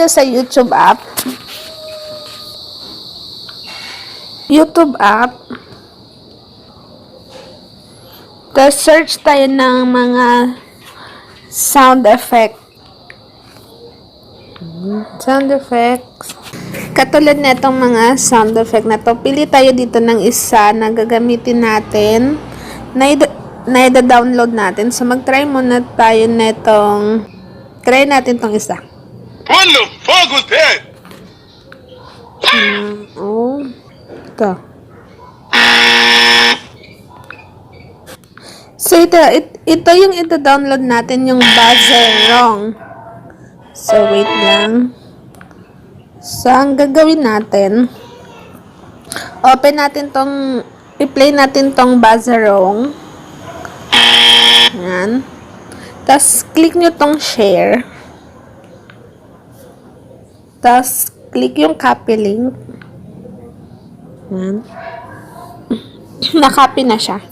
tayo sa YouTube app. Tapos search tayo ng mga sound effects. Katulad na itong mga sound effect na to, pili tayo dito ng isa na gagamitin natin, na i-download natin. So, mag-try muna tayo na itong, try natin itong isa. What the fuck was that? Ito. So, ito yung ito-download natin, yung buzzer wrong. So, wait lang. So, ang gagawin natin, open natin tong, i-play natin tong buzzer wrong. Yan. Tapos, click nyo tong share. Tapos, click yung copy link. Yan. Na-copy na siya.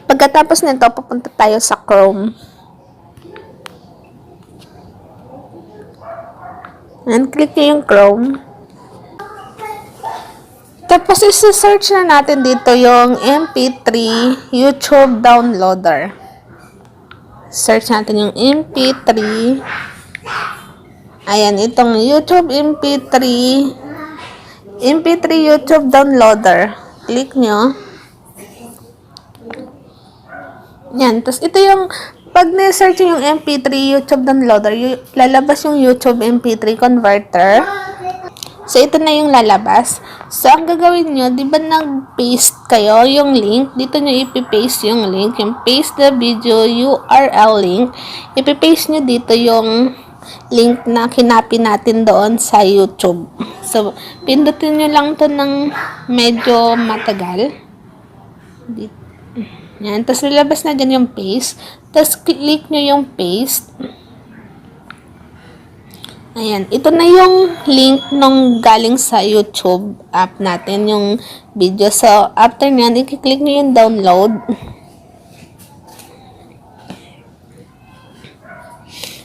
Pagkatapos nito, pupunta tayo sa Chrome. And click nyo yung Chrome. Tapos, isi-search na natin dito yung MP3 YouTube downloader. Search natin yung MP3. Ayan, itong YouTube MP3 YouTube downloader. Click nyo. Yan. Tapos, ito yung, pag na-search yung MP3 YouTube downloader, lalabas yung YouTube MP3 converter. So, ito na yung lalabas. So, ang gagawin nyo, di ba nag-paste kayo yung link? Dito nyo ipipaste yung link. Yung paste the video URL link. Ipipaste nyo dito yung link na kinapi natin doon sa YouTube. So, pindutin nyo lang to ng medyo matagal. Dito. Yan. Tapos, lalabas na dyan yung paste. Tapos, click nyo yung paste. Ayan. Ito na yung link nung galing sa YouTube app natin, yung video. So, after nyan, i-click nyo yung download.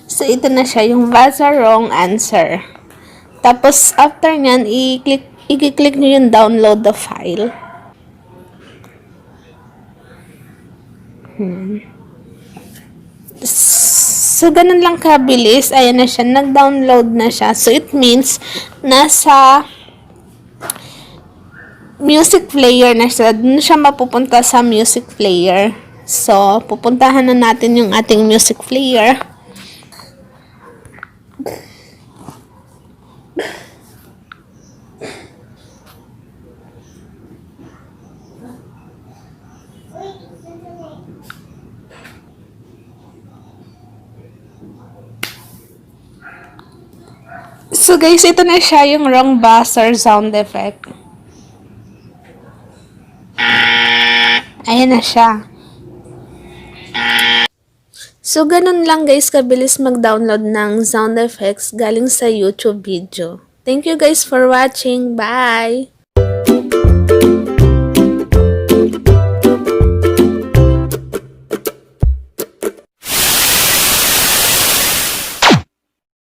So, ito na siya, yung buzzer wrong answer. Tapos, after nyan, i-click nyo yung download the file. So, ganun lang kabilis. Ayan na siya. Nag-download na siya. So, it means, nasa music player na siya. Doon siya mapupunta sa music player. So, pupuntahan na natin yung ating music player. So guys, ito na siya yung wrong buzzer sound effect. Ayan na siya. So ganun lang guys, kabilis mag-download ng sound effects galing sa YouTube video. Thank you guys for watching. Bye!